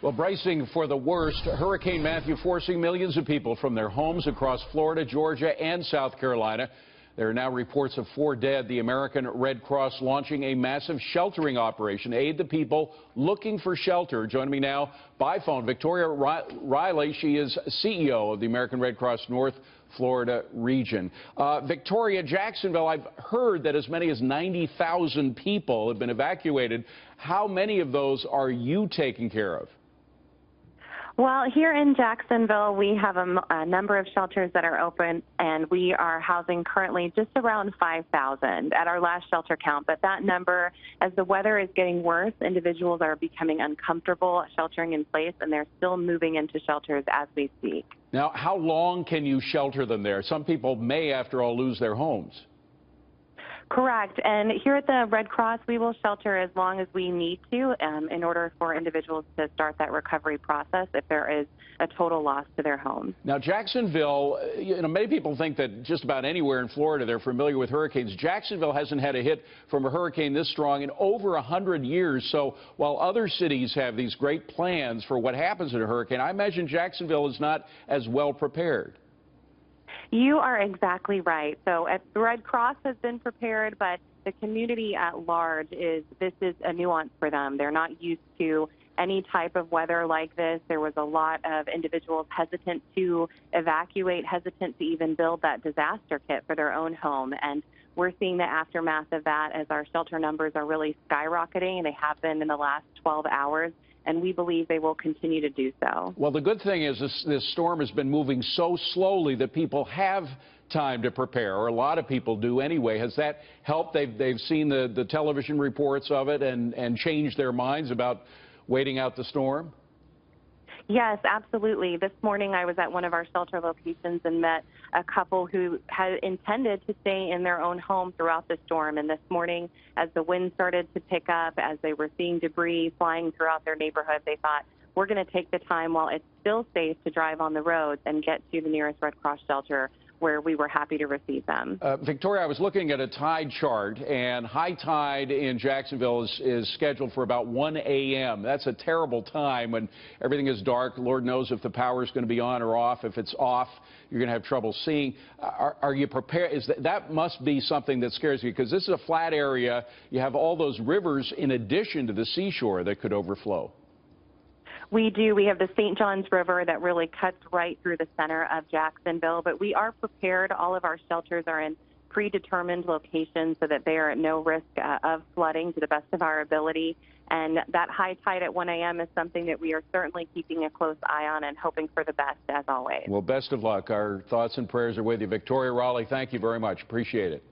Well, bracing for the worst, Hurricane Matthew forcing millions of people from their homes across Florida, Georgia, and South Carolina. There are now reports of 4 dead. The American Red Cross launching a massive sheltering operation to aid the people looking for shelter. Joining me now by phone, Victoria Riley. She is CEO of the American Red Cross North Florida region. Victoria, Jacksonville, I've heard that as many as 90,000 people have been evacuated. How many of those are you taking care of? Well, here in Jacksonville, we have a number of shelters that are open, and we are housing currently just around 5,000 at our last shelter count. But that number, as the weather is getting worse, individuals are becoming uncomfortable sheltering in place, and they're still moving into shelters as we speak. Now, how long can you shelter them there? Some people may, after all, lose their homes. Correct. And here at the Red Cross, we will shelter as long as we need to in order for individuals to start that recovery process if there is a total loss to their home. Now, Jacksonville, many people think that just about anywhere in Florida they're familiar with hurricanes. Jacksonville hasn't had a hit from a hurricane this strong in over 100 years. So while other cities have these great plans for what happens in a hurricane, I imagine Jacksonville is not as well prepared. You are exactly right. So the Red Cross has been prepared, but the community at large this is a nuance for them. They're not used to any type of weather like this. There was a lot of individuals hesitant to evacuate, hesitant to even build that disaster kit for their own home. And we're seeing the aftermath of that as our shelter numbers are really skyrocketing, and they have been in the last 12 hours. And we believe they will continue to do so. Well, the good thing is this storm has been moving so slowly that people have time to prepare, or a lot of people do anyway. Has that helped? They've seen the television reports of it and changed their minds about waiting out the storm? Yes, absolutely. This morning I was at one of our shelter locations and met a couple who had intended to stay in their own home throughout the storm. And this morning, as the wind started to pick up, as they were seeing debris flying throughout their neighborhood, they thought, we're going to take the time while it's still safe to drive on the roads and get to the nearest Red Cross shelter, where we were happy to receive them. Victoria, I was looking at a tide chart, and high tide in Jacksonville is scheduled for about 1 a.m. That's a terrible time when everything is dark. Lord knows if the power is going to be on or off. If it's off, you're going to have trouble seeing. Are you prepared? That must be something that scares you, because this is a flat area. You have all those rivers in addition to the seashore that could overflow. We do. We have the St. Johns River that really cuts right through the center of Jacksonville, but we are prepared. All of our shelters are in predetermined locations so that they are at no risk of flooding to the best of our ability. And that high tide at 1 a.m. is something that we are certainly keeping a close eye on and hoping for the best, as always. Well, best of luck. Our thoughts and prayers are with you. Victoria Raleigh, thank you very much. Appreciate it.